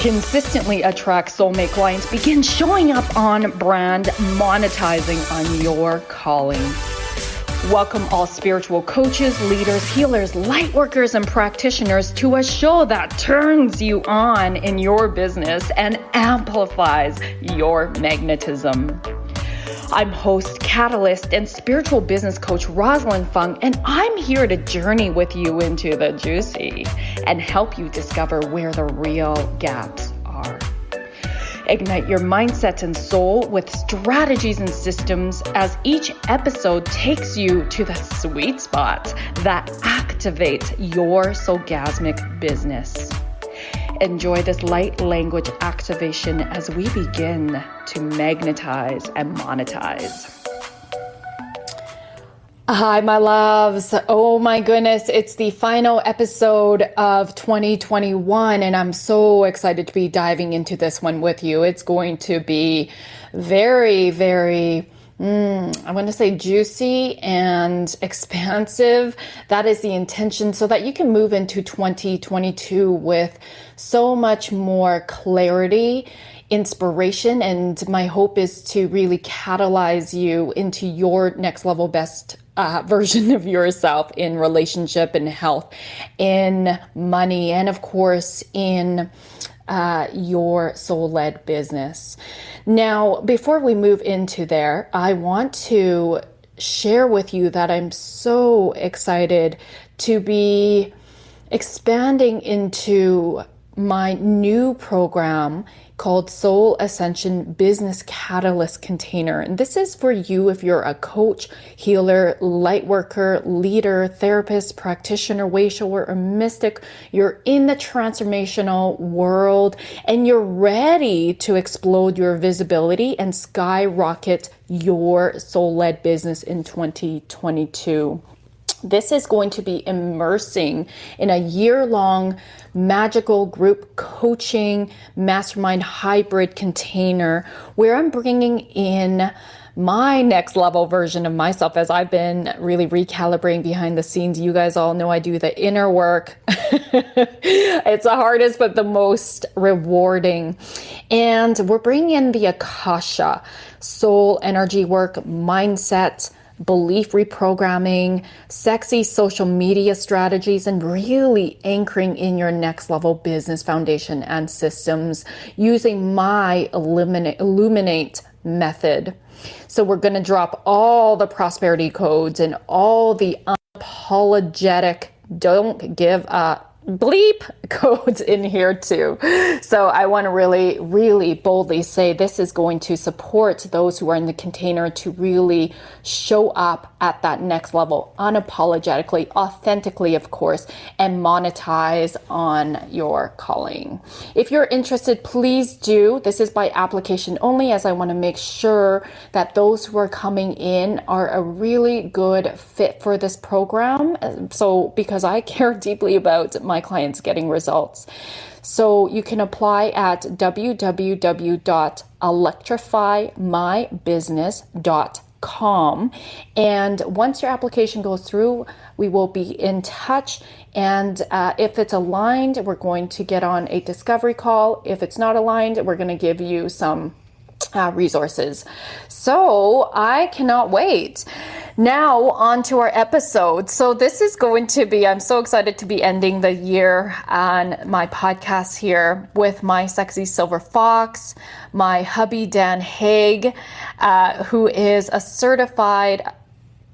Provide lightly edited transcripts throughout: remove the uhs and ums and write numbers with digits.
Consistently attract soulmate clients. Begin showing up on brand, monetizing on your calling. Welcome all spiritual coaches, leaders, healers, light workers, and practitioners to a show that turns you on in your business and amplifies your magnetism. I'm host, catalyst, and spiritual business coach Rosalyn Fung, and I'm here to journey with you into the juicy and help you discover where the real gaps are. Ignite your mindset and soul with strategies and systems as each episode takes you to the sweet spot that activates your soulgasmic business. Enjoy this light language activation as we begin to magnetize and monetize. Hi, my loves. Oh my goodness. It's the final episode of 2021, and I'm so excited to be diving into this one with you. It's going to be very, I want to say juicy and expansive. That is the intention, so that you can move into 2022 with so much more clarity, inspiration, and my hope is to really catalyze you into your next level best version of yourself in relationship and health, in money, and of course in your soul-led business. Now, before we move into there, I want to share with you that I'm so excited to be expanding into my new program called Soul Ascension Business Catalyst Container. And this is for you if you're a coach, healer, light worker, leader, therapist, practitioner, way shower, or mystic. You're in the transformational world and you're ready to explode your visibility and skyrocket your soul-led business in 2022. This is going to be immersing in a year-long magical group coaching mastermind hybrid container where I'm bringing in my next level version of myself as I've been really recalibrating behind the scenes. You guys all know I do the inner work. It's the hardest, but the most rewarding. And we're bringing in the Akasha, soul energy work, mindset, belief reprogramming, sexy social media strategies, and really anchoring in your next level business foundation and systems using my Illuminate method. So we're going to drop all the prosperity codes and all the unapologetic, don't give a bleep codes in here too. So I want to really boldly say this is going to support those who are in the container to really show up at that next level unapologetically, authentically, of course, and monetize on your calling. If you're interested, please do. This is by application only, as I want to make sure that those who are coming in are a really good fit for this program. So because I care deeply about my clients getting results. So you can apply at www.electrifymybusiness.com. And once your application goes through, we will be in touch. And if it's aligned, we're going to get on a discovery call. If it's not aligned, we're going to give you some resources. So I cannot wait. Now on to our episode. So this is going to be, I'm so excited to be ending the year on my podcast here with my sexy silver fox, my hubby, Dan Hague, who is a certified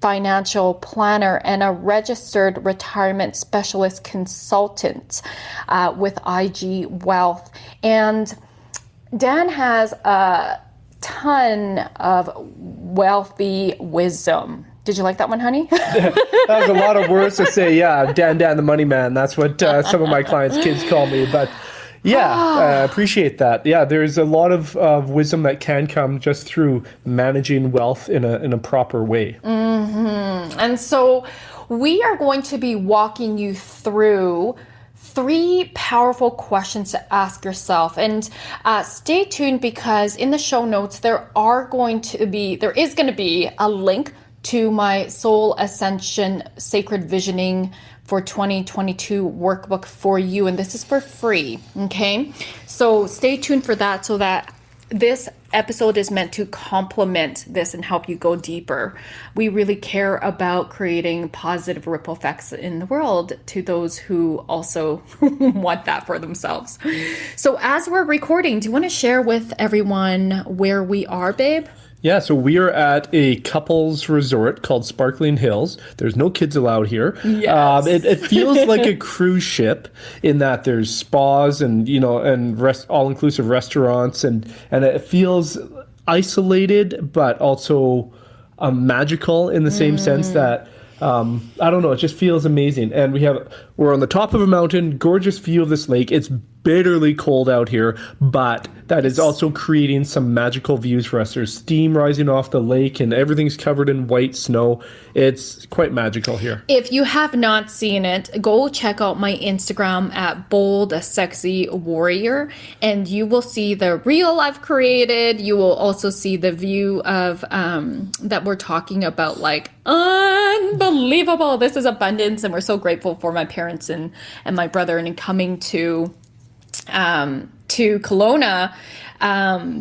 financial planner and a registered retirement specialist consultant with IG Wealth. And Dan has a ton of wealthy wisdom. Did you like that one, honey? That was a lot of words to say. Yeah, Dan the money man. That's what some of my clients' kids call me. But yeah, I appreciate that. Yeah, there's a lot of wisdom that can come just through managing wealth in a proper way. Mm-hmm. And so we are going to be walking you through 3 powerful questions to ask yourself. And stay tuned, because in the show notes, there is going to be a link to my Soul Ascension Sacred Visioning for 2022 workbook for you. And this is for free. Okay. So stay tuned for that, so that this episode is meant to complement this and help you go deeper. We really care about creating positive ripple effects in the world to those who also want that for themselves. So as we're recording, do you want to share with everyone where we are, babe? Yeah, so we are at a couples resort called Sparkling Hills. There's no kids allowed here. Yes. It feels like a cruise ship in that there's spas and all-inclusive restaurants, and it feels isolated but also magical in the same sense that I don't know, it just feels amazing. And we're on the top of a mountain, gorgeous view of this lake. It's bitterly cold out here, but that is also creating some magical views for us. There's steam rising off the lake and everything's covered in white snow. It's quite magical here. If you have not seen it, go check out my Instagram at Bold Sexy Warrior, and you will see the reel I've created. You will also see the view of that we're talking about, like unbelievable. This is abundance, and we're so grateful for my parents and my brother and coming to Kelowna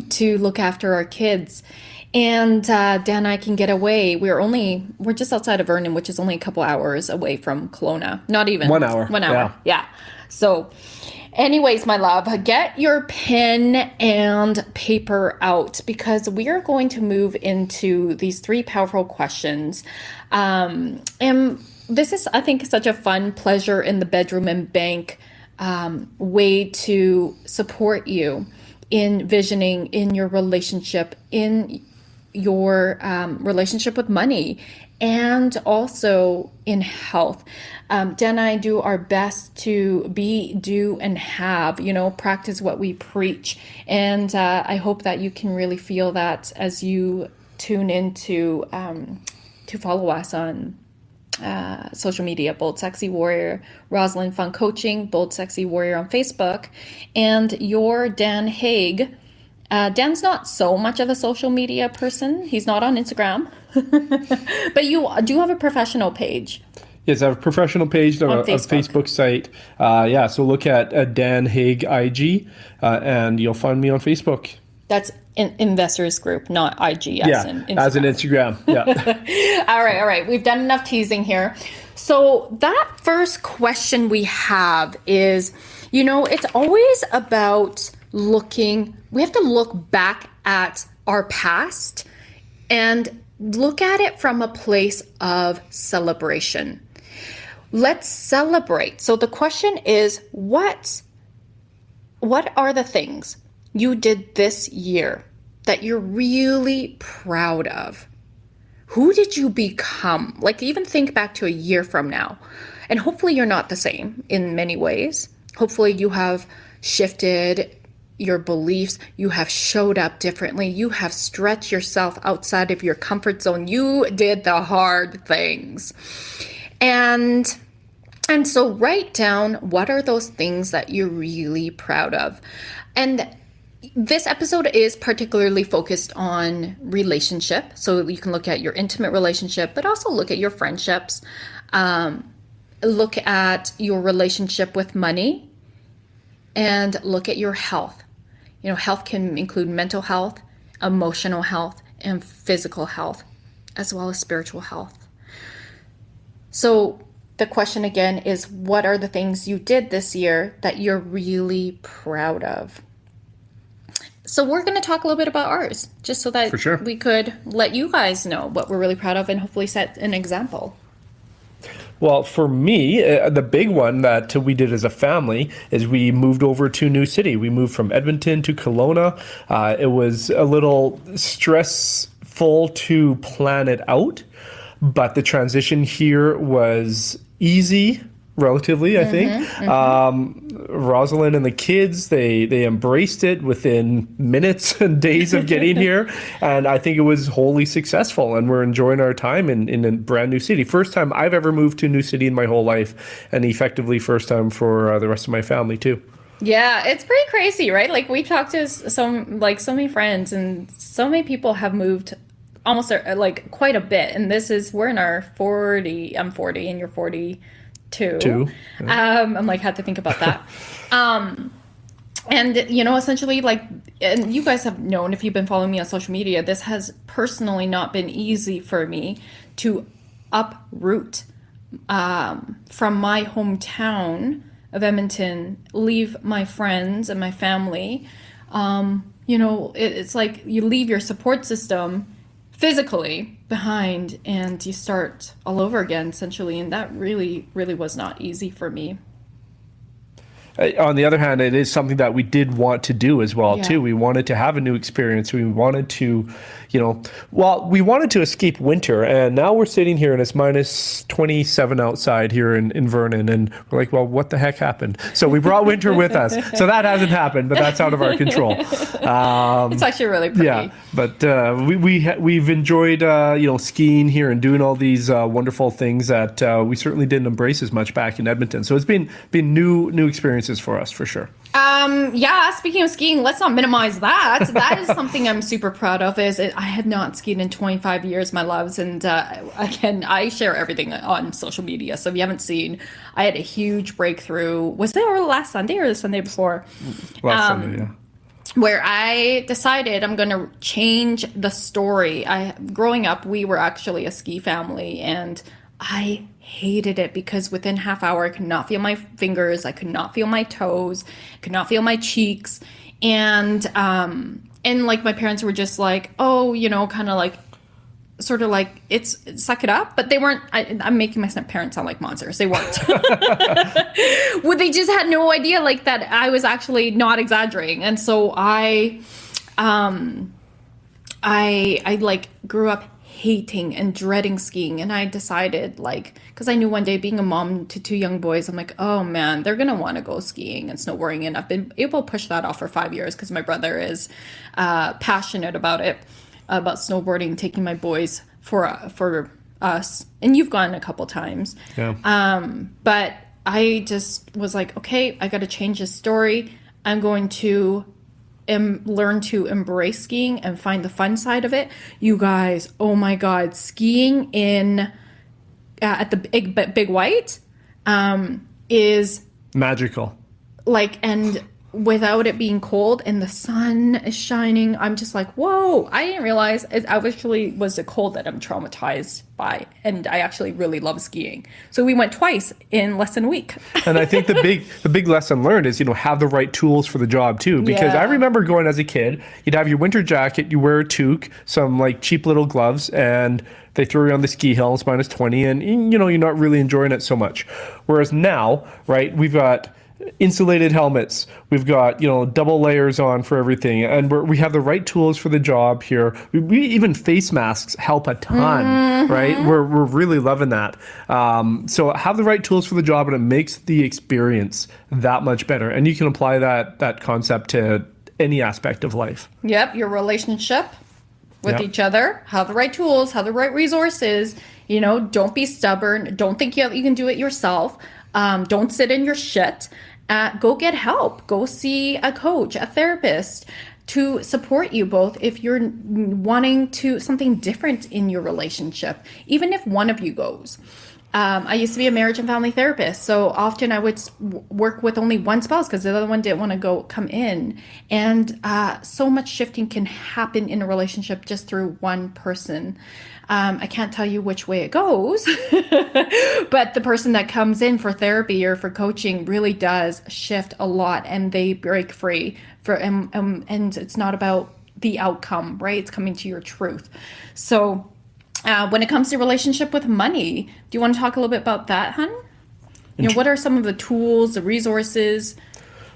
to look after our kids. And Dan and I can get away. We're just outside of Vernon, which is only a couple hours away from Kelowna. Not even 1 hour. 1 hour. Yeah. So anyways, my love, get your pen and paper out, because we are going to move into these 3 powerful questions. And this is, I think, such a fun pleasure in the bedroom and bank way to support you in visioning in your relationship, in your relationship with money, and also in health. Dan and I do our best to be, do, and have, practice what we preach. And I hope that you can really feel that as you tune into to follow us on social media, Bold Sexy Warrior, Rosalyn Fung Coaching, Bold Sexy Warrior on Facebook, and your Dan Hague. Dan's not so much of a social media person. He's not on Instagram, but you do have a professional page. Yes, I have a professional page on a Facebook site. So look at Dan Hague IG, and you'll find me on Facebook. That's Investors Group, not IG as in Instagram. As in Instagram. Yeah. All right. We've done enough teasing here. So that first question we have is, it's always about we have to look back at our past and look at it from a place of celebration. Let's celebrate. So the question is, what are the things you did this year that you're really proud of? Who did you become? Like, even think back to a year from now. And hopefully you're not the same in many ways. Hopefully you have shifted your beliefs. You have showed up differently. You have stretched yourself outside of your comfort zone. You did the hard things. And so write down, what are those things that you're really proud of? And this episode is particularly focused on relationship. So you can look at your intimate relationship, but also look at your friendships. Look at your relationship with money, and look at your health. Health can include mental health, emotional health, and physical health, as well as spiritual health. So the question again is, what are the things you did this year that you're really proud of? So we're going to talk a little bit about ours, just so that we could let you guys know what we're really proud of and hopefully set an example. Well, for me, the big one that we did as a family is we moved over to a new city. We moved from Edmonton to Kelowna. It was a little stressful to plan it out, but the transition here was easy, relatively, I think. Rosalyn and the kids, they embraced it within minutes and days of getting here, and I think it was wholly successful, and we're enjoying our time in a brand new city. First time I've ever moved to a new city in my whole life, and effectively first time for the rest of my family too. Yeah, it's pretty crazy, right? Like, we talked to so many friends, and so many people have moved almost quite a bit, and we're in our 40, I'm 40 and you're 42, Two. Yeah. I'm like, had to think about that. And, essentially, like, and you guys have known, if you've been following me on social media, this has personally not been easy for me to uproot from my hometown of Edmonton, leave my friends and my family. It's like you leave your support system physically behind and you start all over again, essentially. And that really, really was not easy for me. On the other hand, it is something that we did want to do as well, Yeah. too. We wanted to have a new experience. We wanted to, we wanted to escape winter. And now we're sitting here and it's minus 27 outside here in Vernon. And we're like, well, what the heck happened? So we brought winter with us. So that hasn't happened, but that's out of our control. It's actually really pretty. Yeah, but we've enjoyed, skiing here and doing all these wonderful things that we certainly didn't embrace as much back in Edmonton. So it's been new experiences for us, for sure. Speaking of skiing, let's not minimize that. That is something I'm super proud of. I had not skied in 25 years, my loves. And again, I share everything on social media. So if you haven't seen, I had a huge breakthrough. Was it last Sunday or the Sunday before? Last Sunday, yeah. Where I decided I'm going to change the story. Growing up, we were actually a ski family, and I hated it because within half hour, I could not feel my fingers, I could not feel my toes, I could not feel my cheeks, and like my parents were just like, oh, kind of like, sort of like, it's suck it up, but they weren't. I'm making my parents sound like monsters. They weren't. Well, they just had no idea like that I was actually not exaggerating, and so I like grew up hating and dreading skiing, and I decided, like, because I knew one day, being a mom to two young boys, I'm like, oh man, they're gonna want to go skiing and snowboarding, and I've been able to push that off for 5 years because my brother is passionate about it, about snowboarding, taking my boys for us, and you've gone a couple times. Yeah. But I just was like, okay, I got to change this story. I'm going to learn to embrace skiing and find the fun side of it. You guys, oh my God, skiing at the big white is magical. Like, and without it being cold and the sun is shining, I'm just like, whoa, I didn't realize it actually was the cold that I'm traumatized by. And I actually really love skiing. So we went twice in less than a week. And I think the big lesson learned is, have the right tools for the job too. Because Yeah. I remember going as a kid, you'd have your winter jacket, you wear a toque, some like cheap little gloves, and they throw you on the ski hill, it's minus 20, and you're not really enjoying it so much. Whereas now, right, we've got insulated helmets, we've got double layers on for everything, and we have the right tools for the job here. We even face masks help a ton, right? We're really loving that. So have the right tools for the job, and it makes the experience that much better. And you can apply that concept to any aspect of life. Yep, your relationship with Yep. each other, have the right tools, have the right resources, don't be stubborn, don't think you can do it yourself, don't sit in your shit, go get help, go see a coach, a therapist to support you both if you're wanting to something different in your relationship, even if one of you goes. I used to be a marriage and family therapist, so often I would work with only one spouse because the other one didn't want to come in. And so much shifting can happen in a relationship just through one person. I can't tell you which way it goes, but the person that comes in for therapy or for coaching really does shift a lot, and they break free and it's not about the outcome, right? It's coming to your truth. So when it comes to relationship with money, do you want to talk a little bit about that, hun? What are some of the tools, the resources?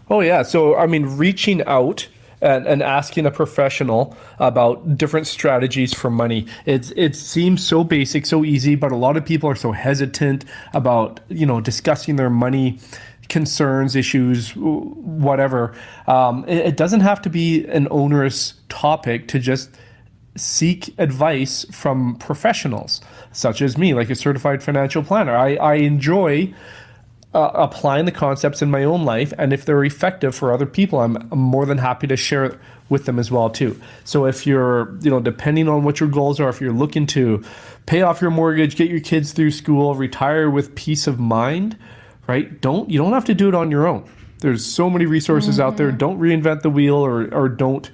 Oh, yeah. So, reaching out and asking a professional about different strategies for money. It seems so basic, so easy, but a lot of people are so hesitant about, discussing their money concerns, issues, whatever. It doesn't have to be an onerous topic to just seek advice from professionals such as me, like a certified financial planner. I enjoy applying the concepts in my own life, and if they're effective for other people, I'm more than happy to share it with them as well too. So if you're, depending on what your goals are, if you're looking to pay off your mortgage, get your kids through school, retire with peace of mind, right? You don't have to do it on your own. There's so many resources out there. Don't reinvent the wheel, or don't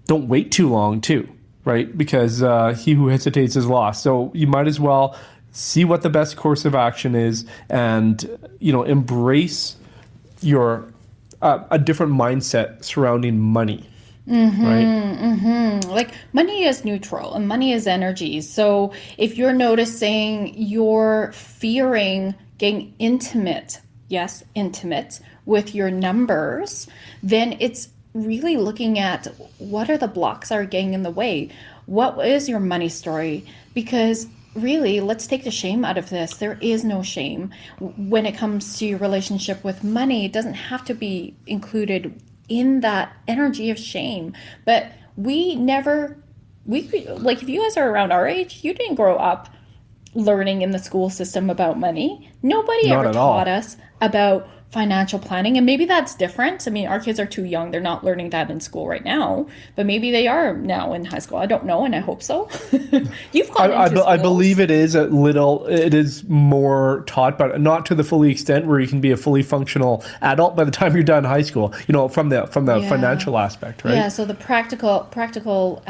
wait too long too, right? Because he who hesitates is lost. So you might as well see what the best course of action is, and embrace your a different mindset surrounding money. Right? Like, money is neutral and money is energy. So if you're noticing you're fearing getting intimate, yes, intimate with your numbers, then it's really looking at what are the blocks that are getting in the way. What is your money story? Because really, let's take the shame out of this. There is no shame. When it comes to your relationship with money, it doesn't have to be included in that energy of shame. But if you guys are around our age, you didn't grow up learning in the school system about money. Nobody ever taught us about financial planning, and maybe that's different. I mean, our kids are too young. They're not learning that in school right now, but maybe they are now in high school. I don't know, and I hope so. You've gone into I believe it is it is more taught, but not to the fully extent where you can be a fully functional adult by the time you're done high school, from the financial aspect, right? Yeah, so the practical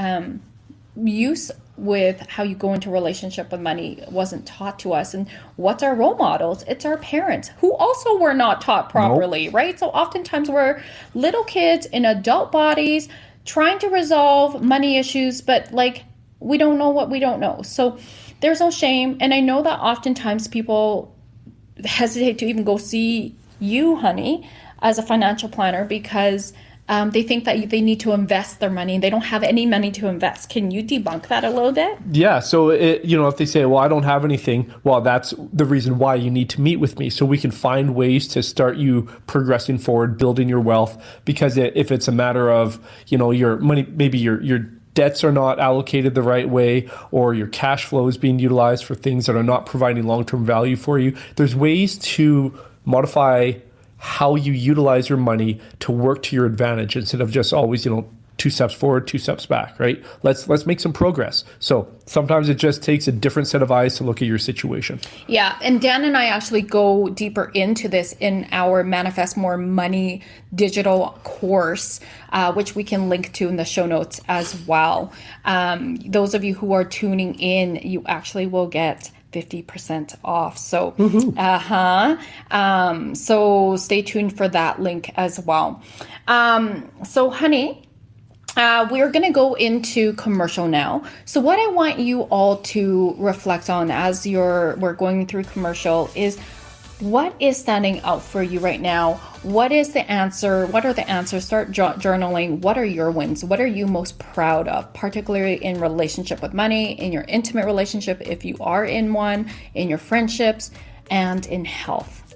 use with how you go into a relationship with money wasn't taught to us. And what's our role models? It's our parents, who also were not taught properly, right? So oftentimes we're little kids in adult bodies trying to resolve money issues, but we don't know what we don't know. So there's no shame. And I know that oftentimes people hesitate to even go see you, honey, as a financial planner, because they think that they need to invest their money. They don't have any money to invest. Can you debunk that a little bit? Yeah. So, if they say, well, I don't have anything, well, that's the reason why you need to meet with me. So we can find ways to start you progressing forward, building your wealth. Because if it's a matter of, your money, maybe your debts are not allocated the right way, or your cash flow is being utilized for things that are not providing long-term value for you, there's ways to modify how you utilize your money to work to your advantage, instead of just always, 2 steps forward, 2 steps back, right? Let's make some progress. So sometimes it just takes a different set of eyes to look at your situation. Yeah, and Dan and I actually go deeper into this in our Manifest More Money digital course, which we can link to in the show notes as well. Those of you who are tuning in, you actually will get 50% off. So, so stay tuned for that link as well. So honey, we're going to go into commercial now. So what I want you all to reflect on as we're going through commercial is, what is standing out for you right now? What is the answer? What are the answers? Start journaling. What are your wins? What are you most proud of, particularly in relationship with money, in your intimate relationship, if you are in one, in your friendships, and in health?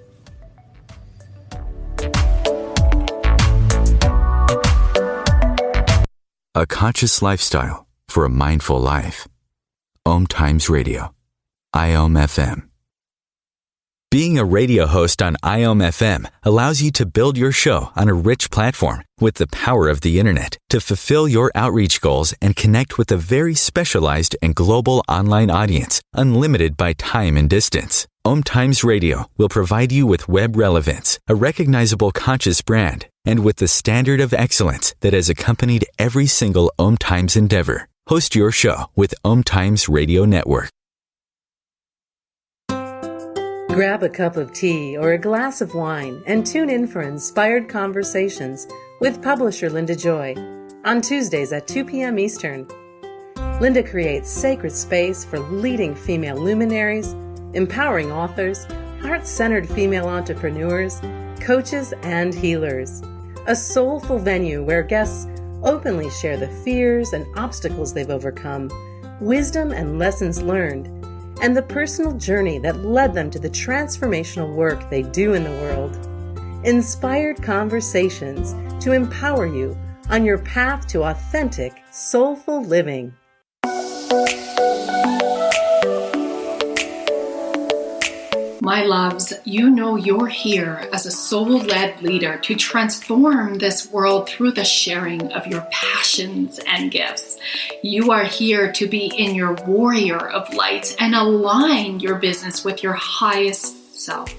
A conscious lifestyle for a mindful life. OMTimes Radio. IOM FM. Being a radio host on IOM FM allows you to build your show on a rich platform with the power of the internet to fulfill your outreach goals and connect with a very specialized and global online audience, unlimited by time and distance. OMTimes Radio will provide you with web relevance, a recognizable conscious brand, and with the standard of excellence that has accompanied every single OMTimes endeavor. Host your show with OMTimes Radio Network. Grab a cup of tea or a glass of wine and tune in for Inspired Conversations with publisher Linda Joy on Tuesdays at 2 p.m. Eastern. Linda creates sacred space for leading female luminaries, empowering authors, heart-centered female entrepreneurs, coaches, and healers. A soulful venue where guests openly share the fears and obstacles they've overcome, wisdom and lessons learned, and the personal journey that led them to the transformational work they do in the world. Inspired Conversations to empower you on your path to authentic, soulful living. My loves, you know you're here as a soul-led leader to transform this world through the sharing of your passions and gifts. You are here to be in your warrior of light and align your business with your highest self.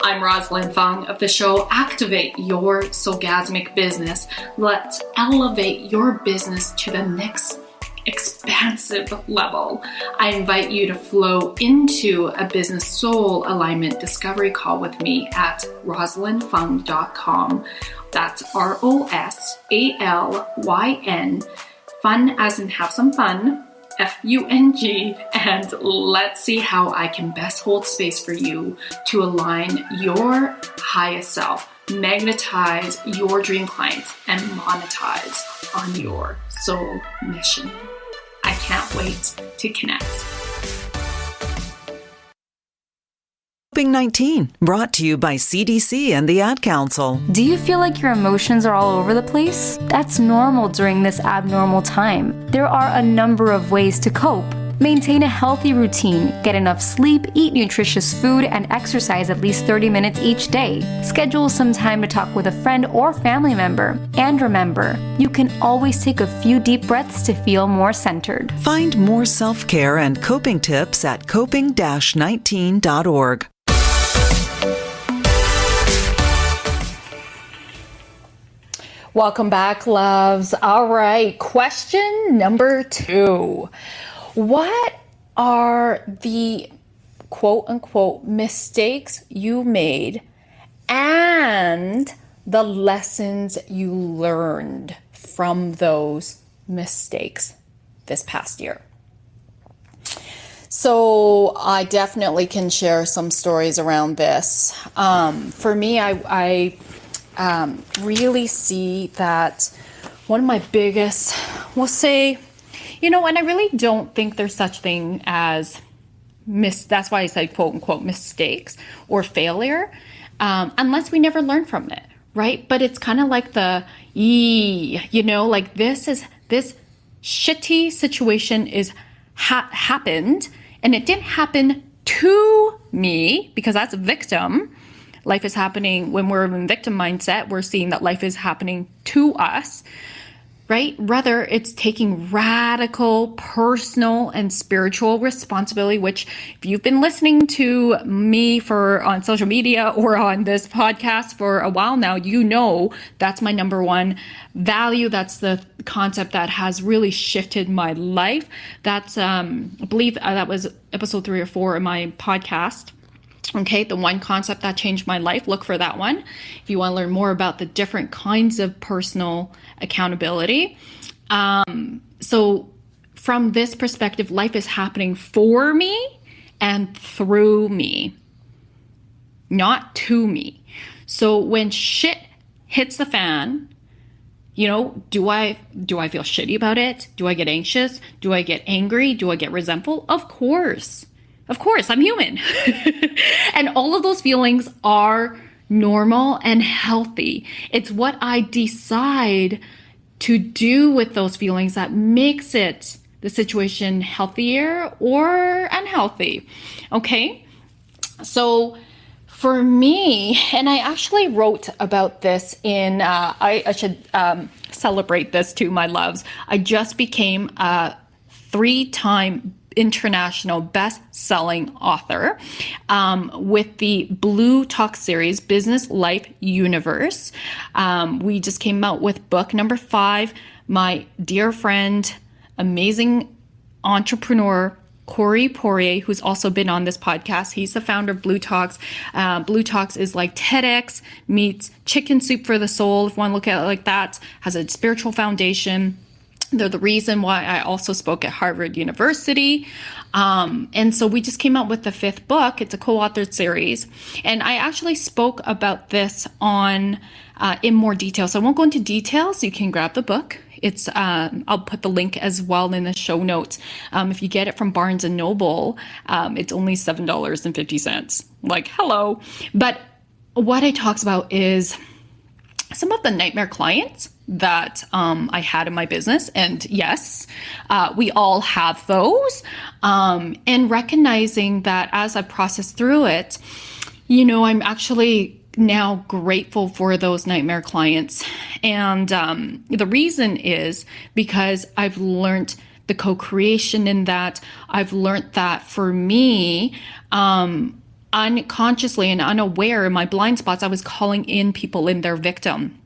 I'm Rosalyn Fung of the show Activate Your Soulgasmic Business. Let's elevate your business to the next expansive level. I invite you to flow into a business soul alignment discovery call with me at rosalynfung.com. That's ROSALYN, fun as in have some fun, FUNG, and let's see how I can best hold space for you to align your highest self, magnetize your dream clients, and monetize on your soul mission. I can't wait to connect. COVID-19, brought to you by CDC and the Ad Council. Do you feel like your emotions are all over the place? That's normal during this abnormal time. There are a number of ways to cope. Maintain a healthy routine, get enough sleep, eat nutritious food, and exercise at least 30 minutes each day. Schedule some time to talk with a friend or family member. And remember, you can always take a few deep breaths to feel more centered. Find more self-care and coping tips at coping-19.org. Welcome back, loves. All right, question number 2. What are the quote unquote mistakes you made and the lessons you learned from those mistakes this past year? So I definitely can share some stories around this. For me, I really see that one of my biggest, we'll say, and I really don't think there's such thing as that's why I say quote unquote mistakes or failure, unless we never learn from it, right? But it's kind of like this shitty situation is happened, and it didn't happen to me because that's a victim. Life is happening when we're in victim mindset. We're seeing that life is happening to us. Right? Rather, it's taking radical personal and spiritual responsibility, which if you've been listening to me on social media or on this podcast for a while now, you know that's my number one value. That's the concept that has really shifted my life. That's, I believe that was episode 3 or 4 in my podcast. Okay, the one concept that changed my life, look for that one. If you want to learn more about the different kinds of personal accountability. So from this perspective, life is happening for me and through me, not to me. So when shit hits the fan, do I feel shitty about it? Do I get anxious? Do I get angry? Do I get resentful? Of course, I'm human. And all of those feelings are normal and healthy. It's what I decide to do with those feelings that makes it the situation healthier or unhealthy. Okay? So for me, and I actually wrote about this in, I should celebrate this too, my loves. I just became a 3-time international best-selling author with the Blue Talk series, Business Life Universe. We just came out with book number 5. My dear friend, amazing entrepreneur, Corey Poirier, who's also been on this podcast. He's the founder of Blue Talks. Blue Talks is like TEDx meets Chicken Soup for the Soul, if you want to look at it like that. Has a spiritual foundation. They're the reason why I also spoke at Harvard University. And so we just came out with the 5th book. It's a co-authored series. And I actually spoke about this in more detail. So I won't go into details. You can grab the book. It's I'll put the link as well in the show notes. If you get it from Barnes & Noble, it's only $7.50. Like, hello. But what it talks about is some of the nightmare clients that I had in my business. And yes, we all have those. And recognizing that as I process through it, I'm actually now grateful for those nightmare clients. And the reason is because I've learned the co-creation in that. I've learned that for me, unconsciously and unaware in my blind spots, I was calling in people in their victim.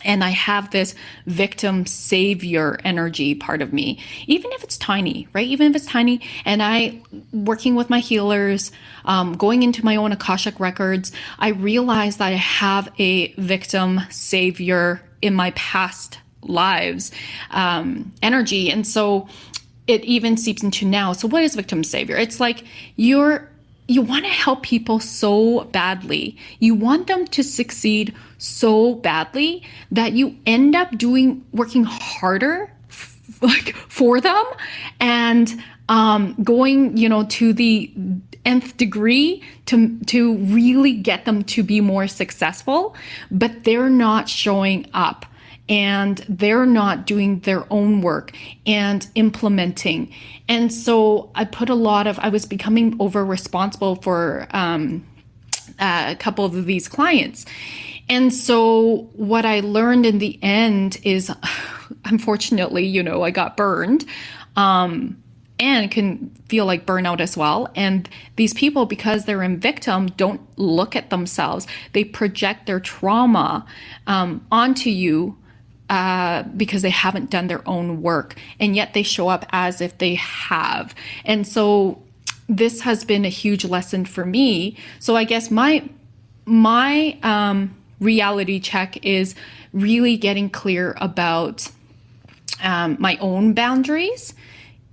And I have this victim savior energy part of me, even if it's tiny, right? Even if it's tiny. And I, working with my healers, going into my own Akashic records, I realized that I have a victim savior in my past lives energy. And so it even seeps into now. So what is victim savior? It's like you want to help people so badly. You want them to succeed so badly that you end up working harder for them and going, to the nth degree to really get them to be more successful, but they're not showing up. And they're not doing their own work and implementing. And so I was becoming over responsible for a couple of these clients. And so what I learned in the end is, unfortunately, I got burned. And it can feel like burnout as well. And these people, because they're in victim, don't look at themselves. They project their trauma onto you. Because they haven't done their own work, and yet they show up as if they have. And so this has been a huge lesson for me. So I guess my reality check is really getting clear about my own boundaries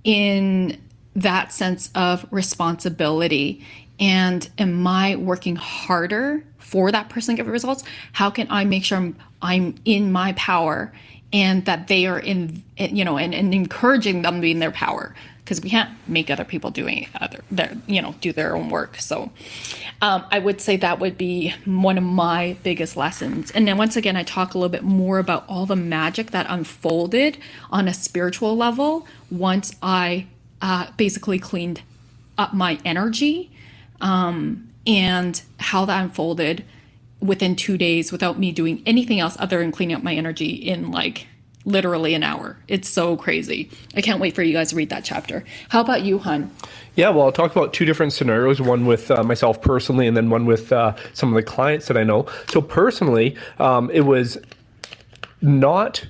in that sense of responsibility. And am I working harder for that person to get results? How can I make sure I'm in my power and that they are in, and encouraging them to be in their power? Because we can't make other people do their own work. So I would say that would be one of my biggest lessons. And then once again, I talk a little bit more about all the magic that unfolded on a spiritual level once I basically cleaned up my energy. And how that unfolded within 2 days without me doing anything else other than cleaning up my energy in literally an hour. It's so crazy. I can't wait for you guys to read that chapter. How about you, Hun? Yeah, well, I'll talk about two different scenarios, one with myself personally and then one with some of the clients that I know. So personally, it was not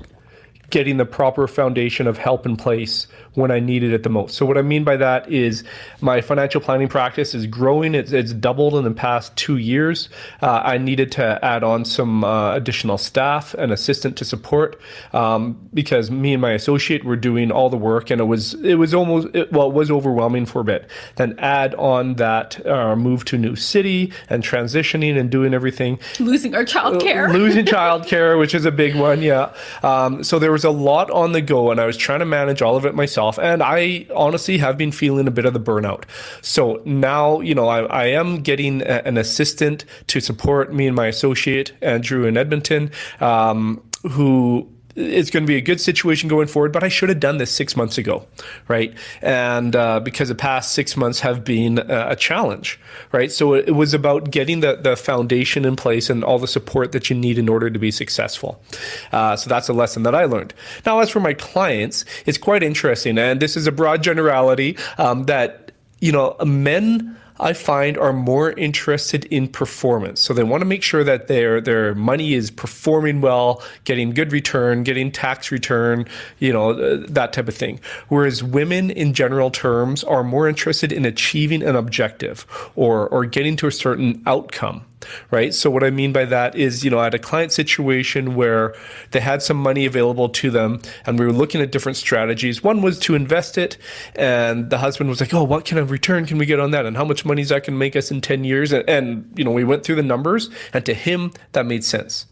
getting the proper foundation of help in place when I needed it the most. So what I mean by that is my financial planning practice is growing. It's doubled in the past 2 years. I needed to add on some additional staff and assistant to support because me and my associate were doing all the work, and it was overwhelming for a bit. Then add on that move to a new city and transitioning and doing everything. Losing our childcare. Losing childcare, which is a big one, yeah. So there was a lot on the go, and I was trying to manage all of it myself. And I honestly have been feeling a bit of the burnout. So now, I am getting an assistant to support me and my associate, Andrew in Edmonton, who it's going to be a good situation going forward, but I should have done this 6 months ago, right? And because the past 6 months have been a challenge, right? So it was about getting the foundation in place and all the support that you need in order to be successful. So that's a lesson that I learned. Now, as for my clients, it's quite interesting, and this is a broad generality that, men I find are more interested in performance. So they want to make sure that their money is performing well, getting good return, getting tax return, that type of thing. Whereas women in general terms are more interested in achieving an objective or getting to a certain outcome. Right. So what I mean by that is, I had a client situation where they had some money available to them and we were looking at different strategies. One was to invest it. And the husband was like, oh, what kind of return can we get on that? And how much money is that going to make us in 10 years? And we went through the numbers, and to him, that made sense.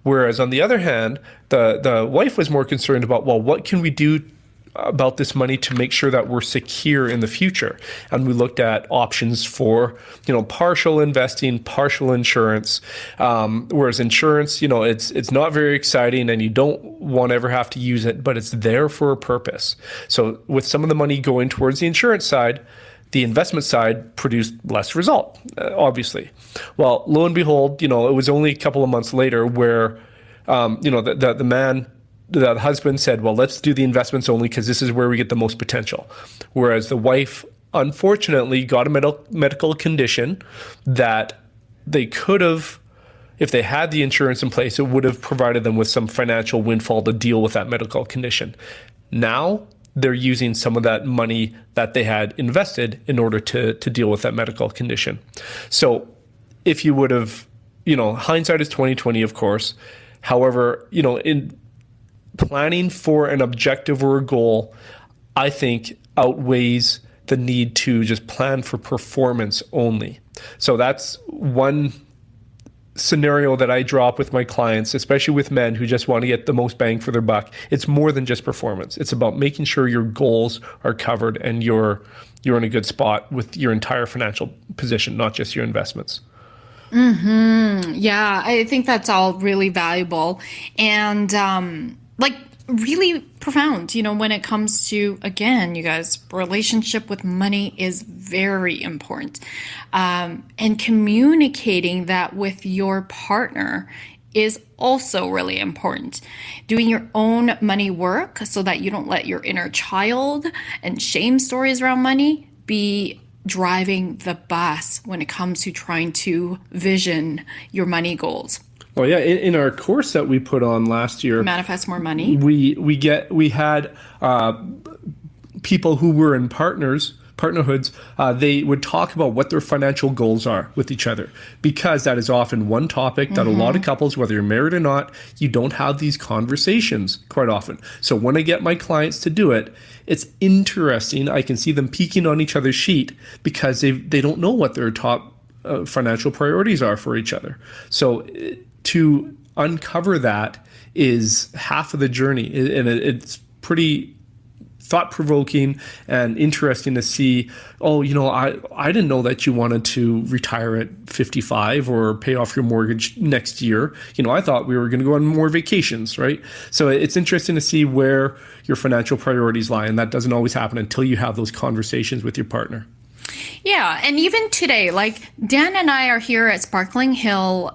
Whereas on the other hand, the wife was more concerned about, well, what can we do about this money to make sure that we're secure in the future. And we looked at options for, partial investing, partial insurance. Whereas insurance, it's not very exciting and you don't want to ever have to use it, but it's there for a purpose. So with some of the money going towards the insurance side, the investment side produced less result, obviously. Well, lo and behold, it was only a couple of months later where, the husband said, well, let's do the investments only because this is where we get the most potential. Whereas the wife, unfortunately, got a medical condition that they could have, if they had the insurance in place, it would have provided them with some financial windfall to deal with that medical condition. Now, they're using some of that money that they had invested in order to deal with that medical condition. So if you would have, hindsight is 20/20, of course. However, in planning for an objective or a goal, I think outweighs the need to just plan for performance only. So that's one scenario that I draw up with my clients, especially with men who just want to get the most bang for their buck. It's more than just performance. It's about making sure your goals are covered and you're in a good spot with your entire financial position, not just your investments. Yeah, I think that's all really valuable and really profound, when it comes to, again, you guys, relationship with money is very important. And communicating that with your partner is also really important. Doing your own money work so that you don't let your inner child and shame stories around money be driving the bus when it comes to trying to vision your money goals. Well, yeah, in our course that we put on last year, Manifest More Money, we had people who were in partnerhoods, they would talk about what their financial goals are with each other, because that is often one topic that a lot of couples, whether you're married or not, you don't have these conversations quite often. So when I get my clients to do it, it's interesting. I can see them peeking on each other's sheet because they don't know what their top financial priorities are for each other. So to uncover that is half of the journey, and it's pretty thought-provoking and interesting to see, I didn't know that you wanted to retire at 55 or pay off your mortgage next year. I thought we were going to go on more vacations, right? So it's interesting to see where your financial priorities lie, and that doesn't always happen until you have those conversations with your partner. Yeah, and even today, Dan and I are here at Sparkling Hill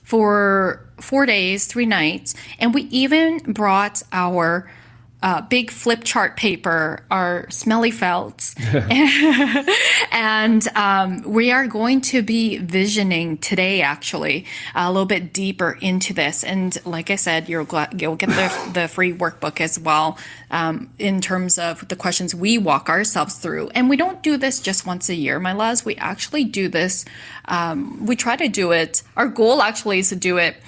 for 4 days, 3 nights, and we even brought our big flip chart paper, our smelly felts, and we are going to be visioning today, actually, a little bit deeper into this. And like I said, you'll get the free workbook as well, in terms of the questions we walk ourselves through. And we don't do this just once a year, my loves. We actually do this. We try to do it. Our goal actually is to do it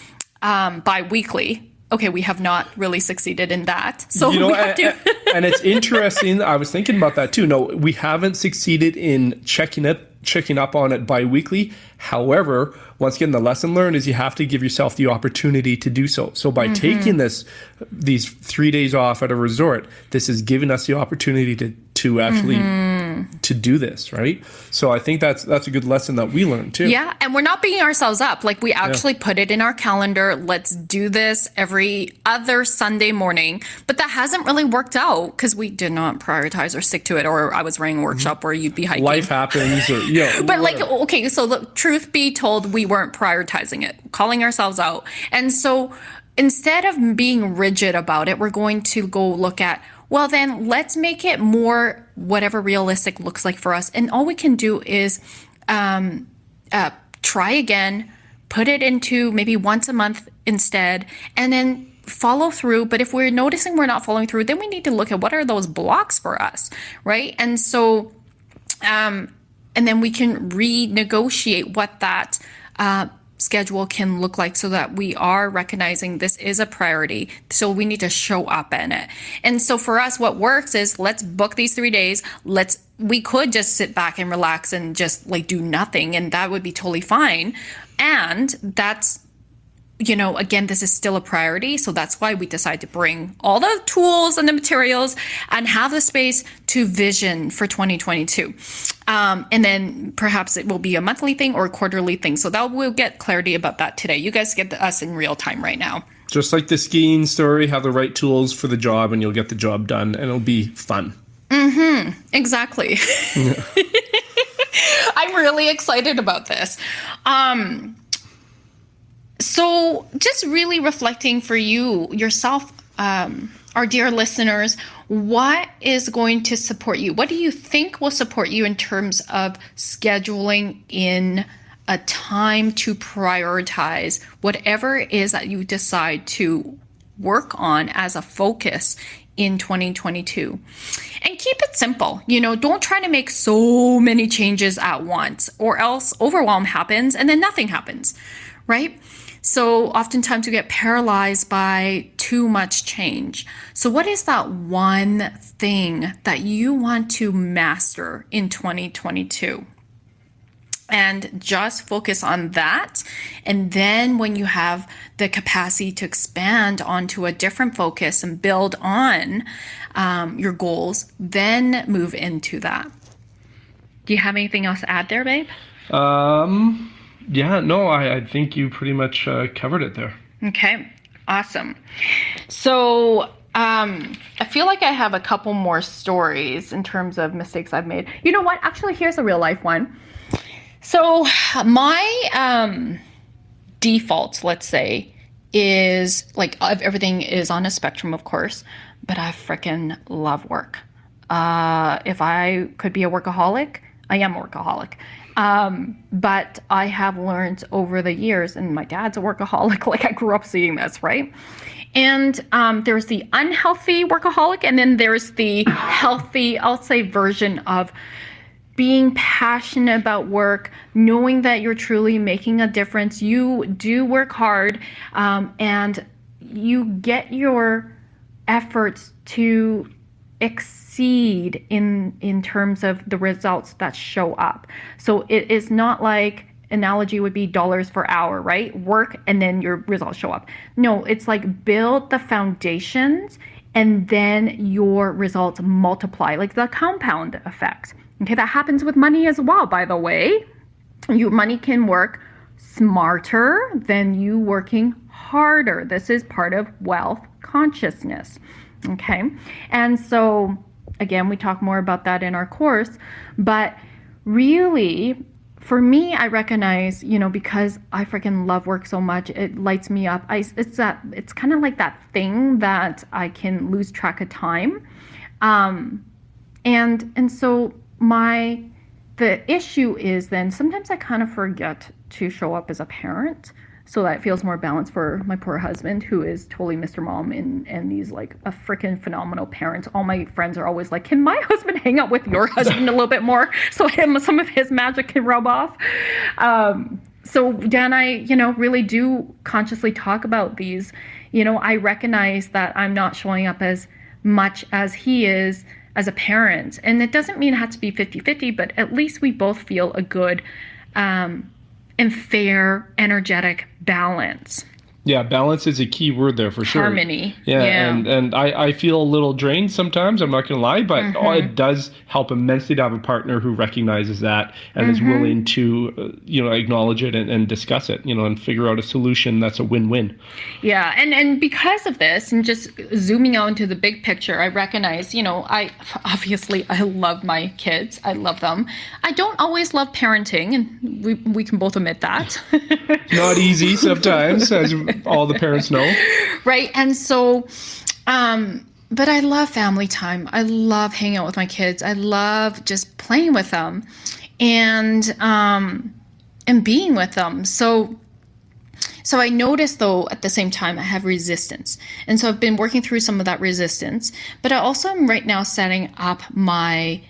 bi-weekly. Okay, we have not really succeeded in that. So we have to. And it's interesting. I was thinking about that too. No, we haven't succeeded in checking up on it bi-weekly. However, once again, the lesson learned is you have to give yourself the opportunity to do so. So by taking these 3 days off at a resort, this is giving us the opportunity to actually to do this, right? So I think that's a good lesson that we learned too. Yeah, and we're not beating ourselves up. We actually put it in our calendar. Let's do this every other Sunday morning. But that hasn't really worked out because we did not prioritize or stick to it. Or I was running a workshop where you'd be hiking. Life happens. But okay, so look, truth be told, we weren't prioritizing it, calling ourselves out. And so instead of being rigid about it, we're going to go look at, well, then let's make it more whatever realistic looks like for us. And all we can do is try again, put it into maybe once a month instead, and then follow through. But if we're noticing we're not following through, then we need to look at what are those blocks for us, right? And so, and then we can renegotiate what that schedule can look like so that we are recognizing this is a priority. So we need to show up in it. And so for us, what works is let's book these 3 days. We could just sit back and relax and just do nothing. And that would be totally fine. And that's again, this is still a priority. So that's why we decided to bring all the tools and the materials and have the space to vision for 2022. And then perhaps it will be a monthly thing or a quarterly thing. So that we'll get clarity about that today. You guys get us in real time right now. Just like the skiing story, have the right tools for the job and you'll get the job done and it'll be fun. Exactly. Yeah. I'm really excited about this. So just really reflecting for yourself, our dear listeners, what is going to support you? What do you think will support you in terms of scheduling in a time to prioritize whatever it is that you decide to work on as a focus in 2022? And keep it simple. Don't try to make so many changes at once, or else overwhelm happens and then nothing happens, right? So oftentimes we get paralyzed by too much change. So what is that one thing that you want to master in 2022? And just focus on that. And then when you have the capacity to expand onto a different focus and build on your goals, then move into that. Do you have anything else to add there, babe? Yeah, no, I think you pretty much covered it there. Okay, awesome. So I feel like I have a couple more stories in terms of mistakes I've made. You know what? Actually, here's a real life one. So my default, let's say, is like everything is on a spectrum, of course, but I freaking love work. If I could be a workaholic, I am a workaholic. But I have learned over the years, and my dad's a workaholic, like I grew up seeing this, right? And there's the unhealthy workaholic, and then there's the healthy, I'll say, version of being passionate about work, knowing that you're truly making a difference. You do work hard, and you get your efforts to exceed in terms of the results that show up. So it is not like, analogy would be dollars per hour, right? Work and then your results show up. No, it's like build the foundations and then your results multiply, like the compound effect. Okay, that happens with money as well, by the way. Your money can work smarter than you working harder. This is part of wealth consciousness. Okay, and so again, we talk more about that in our course, but really, for me, I recognize, because I freaking love work so much, it lights me up. It's kind of like that thing that I can lose track of time, and so the issue is then sometimes I kind of forget to show up as a parent, so that it feels more balanced for my poor husband, who is totally Mr. Mom and he's like a freaking phenomenal parent. All my friends are always like, can my husband hang out with your husband a little bit more so some of his magic can rub off? So Dan, I, really do consciously talk about these. I recognize that I'm not showing up as much as he is as a parent. And it doesn't mean it has to be 50-50, but at least we both feel a good and fair, energetic balance. Yeah, balance is a key word there for sure. Harmony. Yeah. And I feel a little drained sometimes, I'm not going to lie, but it does help immensely to have a partner who recognizes that and is willing to, acknowledge it and discuss it, and figure out a solution that's a win-win. Yeah. And because of this, and just zooming out into the big picture, I recognize, I love my kids. I love them. I don't always love parenting, and we can both admit that. Not easy sometimes, as all the parents know. Right. And so, but I love family time. I love hanging out with my kids. I love just playing with them and being with them. So I noticed, though, at the same time, I have resistance. And so I've been working through some of that resistance, but I also am right now setting up my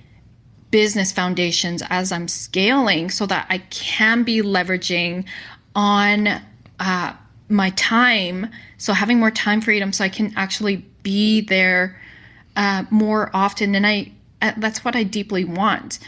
business foundations as I'm scaling so that I can be leveraging on my time, so having more time freedom so I can actually be there more often. And I That's what I deeply want.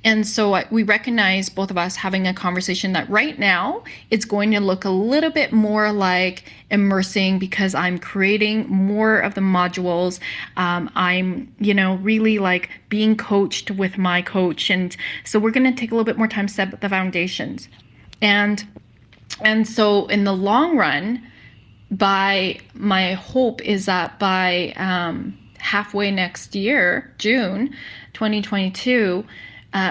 And so we recognize, both of us, having a conversation that right now it's going to look a little bit more like immersing, because I'm creating more of the modules. I'm, really like being coached with my coach. And so we're going to take a little bit more time to set the foundations. And so in the long run, my hope is that by halfway next year, June 2022,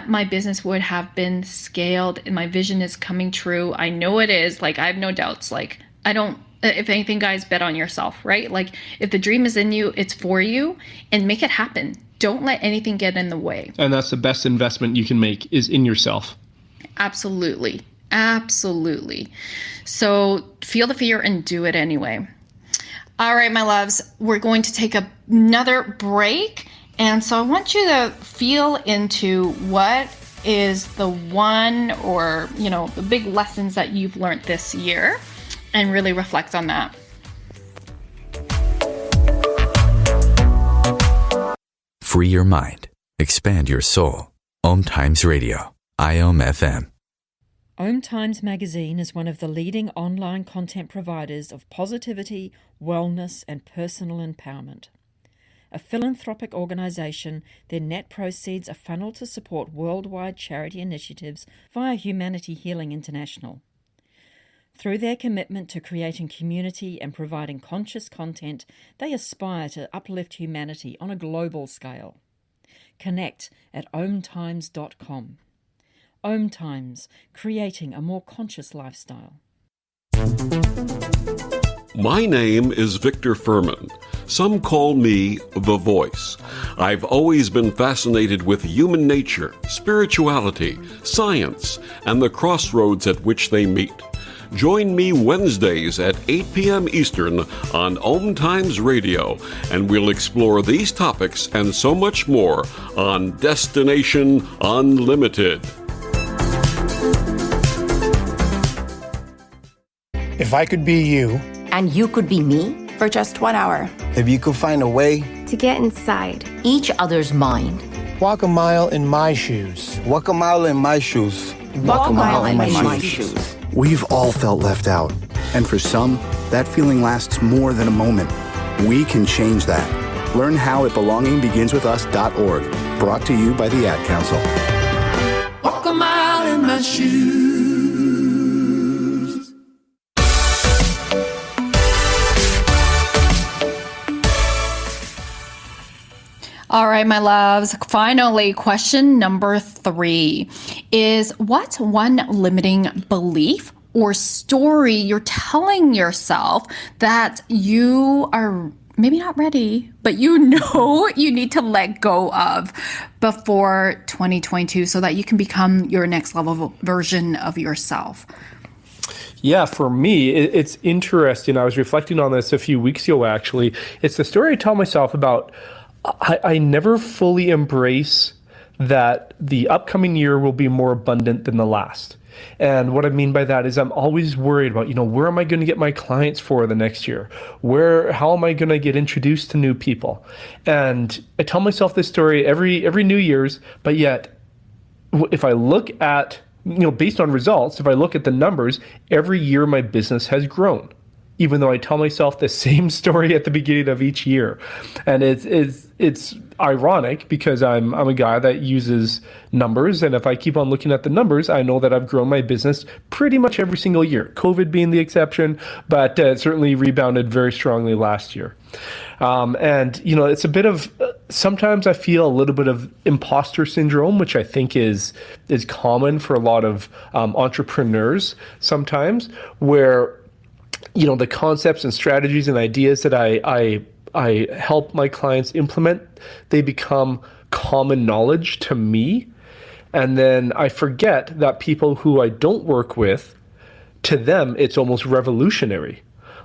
my business would have been scaled and my vision is coming true. I know it is. Like, I have no doubts. Like, if anything, guys, bet on yourself, right? Like, if the dream is in you, it's for you, and make it happen. Don't let anything get in the way. And that's the best investment you can make, is in yourself. Absolutely. Absolutely. So feel the fear and do it anyway. All right, my loves, we're going to take another break. And so I want you to feel into what is the one or, the big lessons that you've learned this year, and really reflect on that. Free your mind. Expand your soul. OMTimes Radio. IOM-FM. OMTimes magazine is one of the leading online content providers of positivity, wellness, and personal empowerment. A philanthropic organisation, their net proceeds are funneled to support worldwide charity initiatives via Humanity Healing International. Through their commitment to creating community and providing conscious content, they aspire to uplift humanity on a global scale. Connect at omtimes.com. OMTimes, creating a more conscious lifestyle. My name is Victor Furman. Some call me The Voice. I've always been fascinated with human nature, spirituality, science, and the crossroads at which they meet. Join me Wednesdays at 8 p.m. Eastern on OMTimes Radio, and we'll explore these topics and so much more on Destination Unlimited. If I could be you, and you could be me for just 1 hour. If you could find a way to get inside each other's mind. Walk a mile in my shoes. Walk a mile in my shoes. Walk a mile in my shoes. We've all felt left out. And for some, that feeling lasts more than a moment. We can change that. Learn how at belongingbeginswithus.org. Brought to you by the Ad Council. Walk a mile in my shoes. All right, my loves. Finally, question number 3 is, what's one limiting belief or story you're telling yourself that you are maybe not ready, but you need to let go of before 2022 so that you can become your next level version of yourself? Yeah, for me, it's interesting. I was reflecting on this a few weeks ago, actually. It's the story I tell myself about I never fully embrace that the upcoming year will be more abundant than the last. And what I mean by that is I'm always worried about, where am I going to get my clients for the next year? How am I going to get introduced to new people? And I tell myself this story every New Year's, but yet if I look at, based on results, if I look at the numbers, every year my business has grown, even though I tell myself the same story at the beginning of each year. And it's ironic because I'm a guy that uses numbers, and if I keep on looking at the numbers, I know that I've grown my business pretty much every single year, COVID being the exception, but it certainly rebounded very strongly last year. And it's a bit of, sometimes I feel a little bit of imposter syndrome, which I think is common for a lot of entrepreneurs sometimes, where the concepts and strategies and ideas that I help my clients implement, they become common knowledge to me. And then I forget that people who I don't work with, to them, it's almost revolutionary.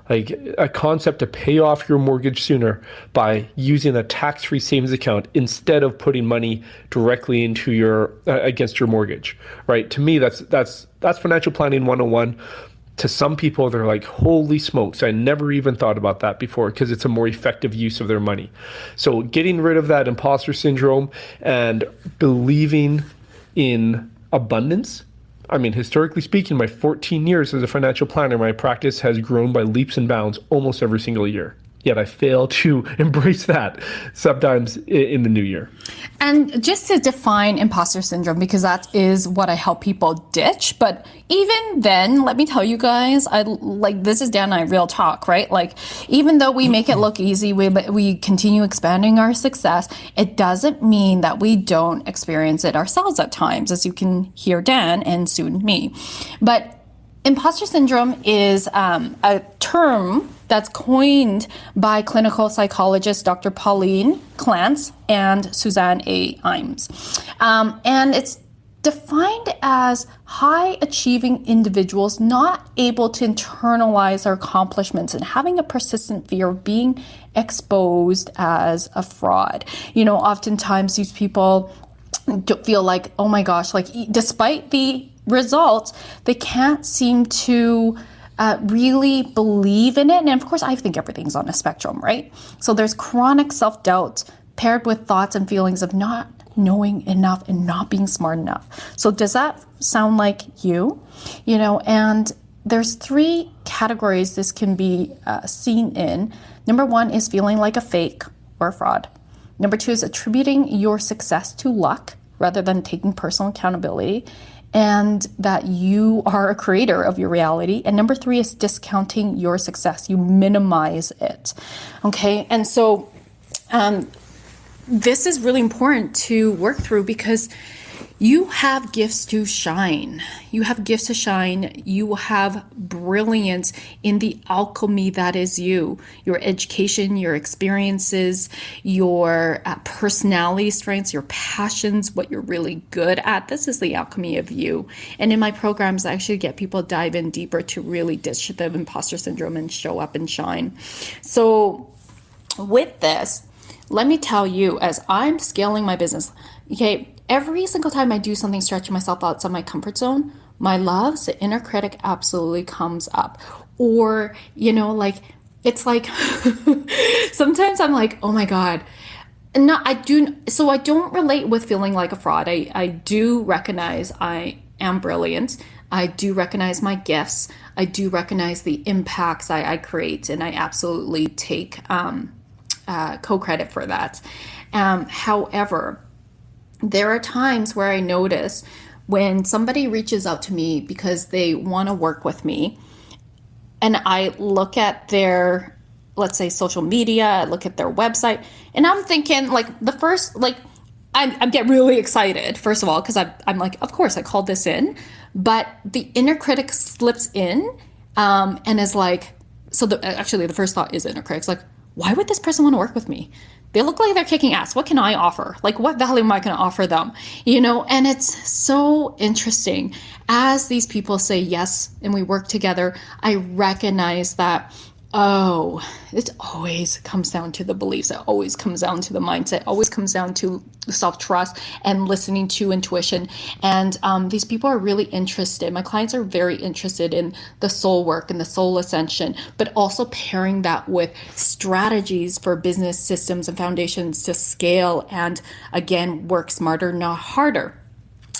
Like a concept to pay off your mortgage sooner by using a tax-free savings account instead of putting money directly into your against your mortgage, right? To me, that's financial planning 101. to some people, they're like, holy smokes, I never even thought about that before, because it's a more effective use of their money. So getting rid of that imposter syndrome and believing in abundance. I mean, historically speaking, my 14 years as a financial planner, my practice has grown by leaps and bounds almost every single year. Yet I fail to embrace that sometimes in the new year. And just to define imposter syndrome, because that is what I help people ditch. But even then, let me tell you guys, this is Dan and I real talk, right? Like, even though we make it look easy, we continue expanding our success, it doesn't mean that we don't experience it ourselves at times, as you can hear Dan and soon me. But imposter syndrome is a term that's coined by clinical psychologists Dr. Pauline Clance and Suzanne A. Imes. And it's defined as high-achieving individuals not able to internalize their accomplishments and having a persistent fear of being exposed as a fraud. You know, oftentimes these people feel like, oh my gosh, like despite the results, they can't seem to really believe in it. And of course, I think everything's on a spectrum, right? So there's chronic self-doubt paired with thoughts and feelings of not knowing enough and not being smart enough. So does that sound like you? You know, and there's 3 categories this can be seen in. Number 1 is feeling like a fake or a fraud. Number 2 is attributing your success to luck rather than taking personal accountability, and that you are a creator of your reality. And number 3 is discounting your success. You minimize it. Okay. And so this is really important to work through, because you have gifts to shine. You have gifts to shine. You have brilliance in the alchemy that is you. Your education, your experiences, your personality strengths, your passions, what you're really good at. This is the alchemy of you. And in my programs, I actually get people to dive in deeper to really ditch the imposter syndrome and show up and shine. So with this, let me tell you, as I'm scaling my business, okay, every single time I do something stretching myself outside my comfort zone, my loves, the inner critic absolutely comes up. Or, you know, like, it's like, sometimes I'm like, oh my God. And I don't relate with feeling like a fraud. I do recognize I am brilliant. I do recognize my gifts. I do recognize the impacts I create. And I absolutely take co-credit for that. However, there are times where I notice when somebody reaches out to me because they want to work with me, and I look at their, let's say, social media, I look at their website, and I'm thinking, like, the first, like, I get really excited, first of all, because I'm like, of course, I called this in, but the inner critic slips in and is like, so the first thought is inner critic's like, why would this person want to work with me? They look like they're kicking ass. What can I offer? Like, what value am I going to offer them? You know, and it's so interesting. As these people say yes and we work together, I recognize that, oh, it always comes down to the beliefs. It always comes down to the mindset. It always comes down to self-trust and listening to intuition. And these people are really interested. My clients are very interested in the soul work and the soul ascension, but also pairing that with strategies for business systems and foundations to scale and, again, work smarter, not harder.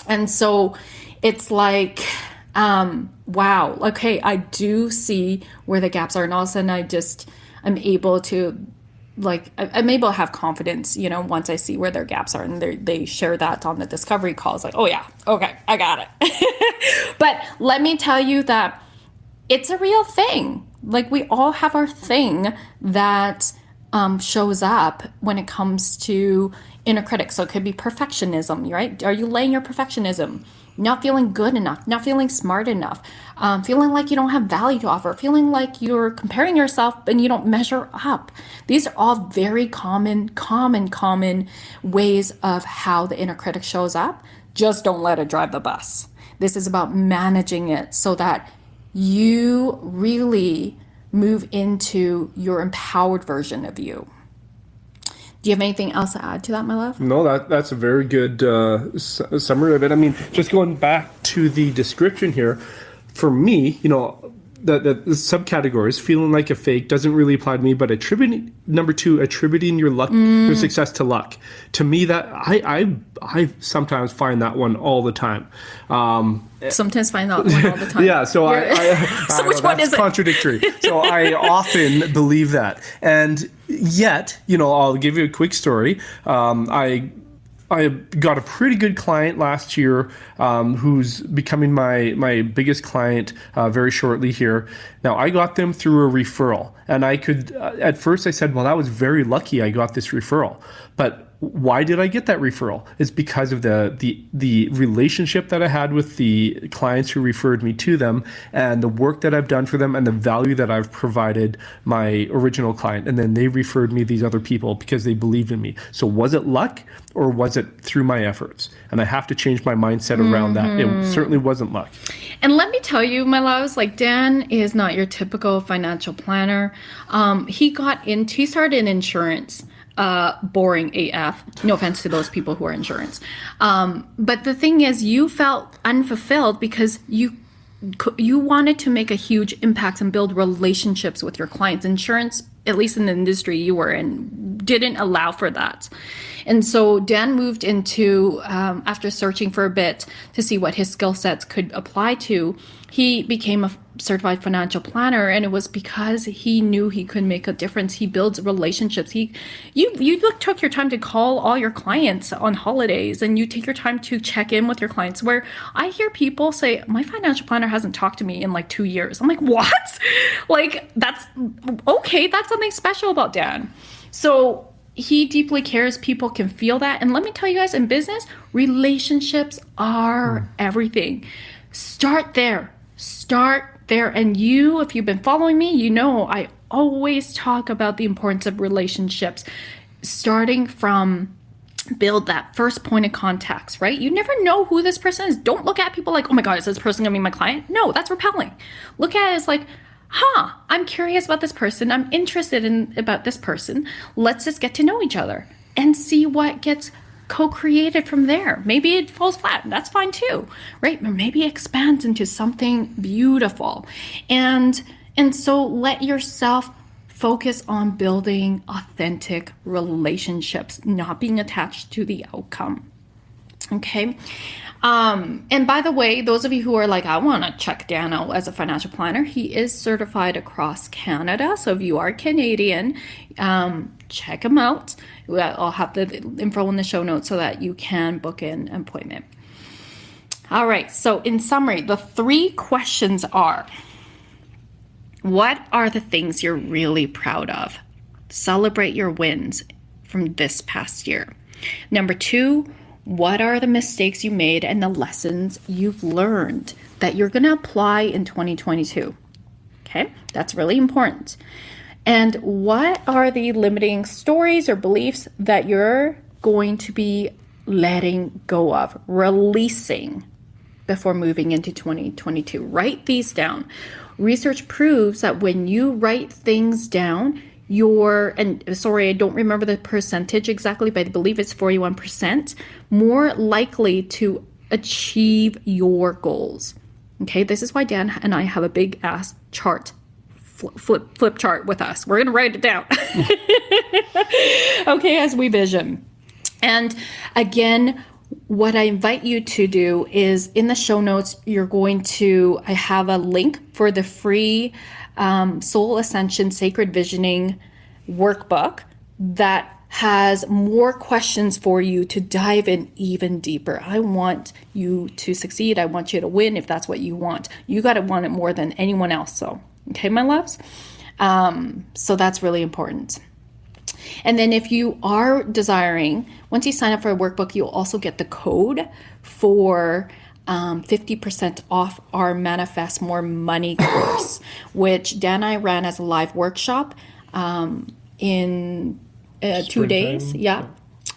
And so it's like, wow, okay, I do see where the gaps are. And all of a sudden I'm able to, like, I'm able to have confidence, you know, once I see where their gaps are. And they share that on the discovery call. It's like, oh yeah, okay, I got it. But let me tell you that it's a real thing. Like, we all have our thing that shows up when it comes to inner critics. So it could be perfectionism, right? Are you laying your perfectionism? Not feeling good enough, not feeling smart enough, feeling like you don't have value to offer, feeling like you're comparing yourself and you don't measure up. These are all very common ways of how the inner critic shows up. Just don't let it drive the bus. This is about managing it so that you really move into your empowered version of you. Do you have anything else to add to that, my love? No, that's a very good summary of it. I mean, just going back to the description here, for me, you know, the subcategories, feeling like a fake doesn't really apply to me, but number 2, attributing your luck, your success to luck. To me, that I sometimes find that one all the time. Sometimes find that one all the time. Yeah, so So which one is it? Contradictory. So I often believe that. And yet, I'll give you a quick story. I got a pretty good client last year who's becoming my biggest client very shortly here. Now, I got them through a referral. And I could, at first I said, well, that was very lucky I got this referral. But why did I get that referral? It's because of the relationship that I had with the clients who referred me to them, and the work that I've done for them, and the value that I've provided my original client. And then they referred me these other people because they believed in me. So was it luck, or was it through my efforts? And I have to change my mindset around that. It certainly wasn't luck. And let me tell you, my loves, like, Dan is not your typical financial planner. He started in insurance. Boring AF. No offense to those people who are insurance. But the thing is, you felt unfulfilled because you wanted to make a huge impact and build relationships with your clients. Insurance, at least in the industry you were in, didn't allow for that. And so Dan moved into, after searching for a bit to see what his skill sets could apply to, he became a certified financial planner, and it was because he knew he could make a difference. He builds relationships. You took your time to call all your clients on holidays, and you take your time to check in with your clients, where I hear people say, my financial planner hasn't talked to me in like 2 years. I'm like, what? Like, that's okay. That's something special about Dan. So he deeply cares. People can feel that. And let me tell you guys, in business, relationships are everything. Start there. And you, if you've been following me, you know I always talk about the importance of relationships, starting from build that first point of contacts, right? You never know who this person is. Don't look at people like, oh my God, is this person gonna be my client? No, that's repelling. Look at it as like, I'm curious about this person. I'm interested about this person. Let's just get to know each other and see what gets co-created from there. Maybe it falls flat. That's fine too, right? Or maybe it expands into something beautiful. And so let yourself focus on building authentic relationships, not being attached to the outcome. Okay. And by the way, those of you who are like, I want to check Dan out as a financial planner, he is certified across Canada. So if you are Canadian, check him out. I'll have the info in the show notes so that you can book an appointment. All right. So in summary, the 3 questions are, what are the things you're really proud of? Celebrate your wins from this past year. Number 2, what are the mistakes you made and the lessons you've learned that you're going to apply in 2022? Okay, that's really important. And what are the limiting stories or beliefs that you're going to be letting go of, releasing before moving into 2022? Write these down. Research proves that when you write things down, I don't remember the percentage exactly, but I believe it's 41%, more likely to achieve your goals. Okay, this is why Dan and I have a big ass chart, flip chart with us. We're going to write it down. Okay, as we vision. And again, what I invite you to do is in the show notes, I have a link for the free Soul Ascension Sacred Visioning workbook that has more questions for you to dive in even deeper. I want you to succeed. I want you to win if that's what you want. You got to want it more than anyone else. So, okay, my loves? So that's really important. And then if you are desiring, once you sign up for a workbook, you'll also get the code for 50% off our Manifest More Money course, which Dan and I ran as a live workshop in 2 days,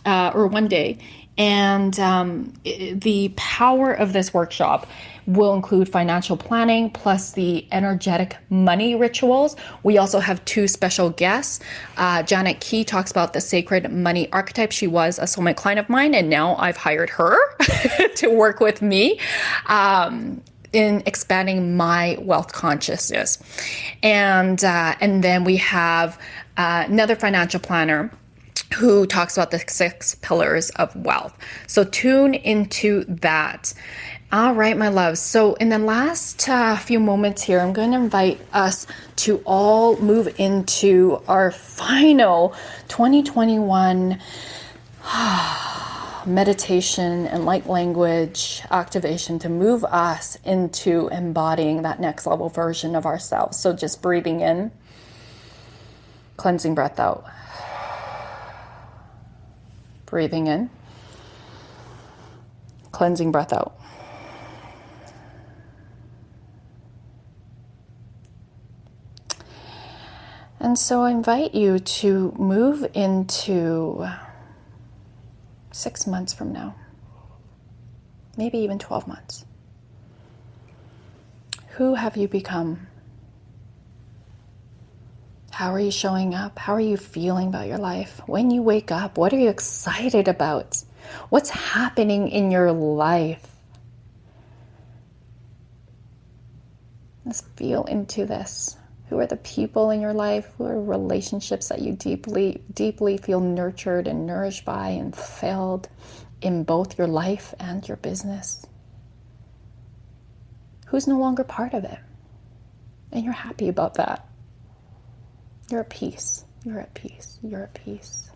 or 1 day. And the power of this workshop will include financial planning plus the energetic money rituals. We also have 2 special guests. Janet Key talks about the sacred money archetype. She was a soulmate client of mine, and now I've hired her to work with me. in expanding my wealth consciousness. And then we have another financial planner who talks about the 6 pillars of wealth. So tune into that. All right, my loves. So in the last few moments here, I'm going to invite us to all move into our final 2021 meditation and light language activation to move us into embodying that next level version of ourselves. So just breathing in, cleansing breath out. Breathing in, cleansing breath out. And so I invite you to move into 6 months from now, maybe even 12 months. Who have you become? How are you showing up? How are you feeling about your life? When you wake up, what are you excited about? What's happening in your life? Let's feel into this. Who are the people in your life? Who are relationships that you deeply, deeply feel nurtured and nourished by and filled in both your life and your business? Who's no longer part of it? And you're happy about that. You're at peace. You're at peace. You're at peace.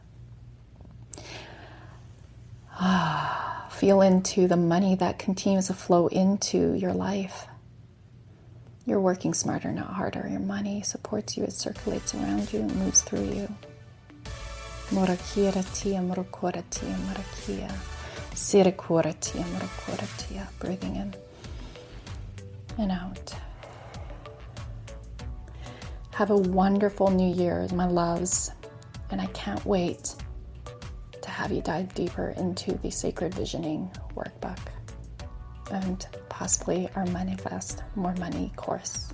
Feel into the money that continues to flow into your life. You're working smarter, not harder. Your money supports you, it circulates around you, and moves through you. Morakia ratia, morokora tia, morakia. Sirakora tia, morokora tia. Breathing in and out. Have a wonderful new year, my loves. And I can't wait to have you dive deeper into the Sacred Visioning workbook and possibly our Manifest More Money course.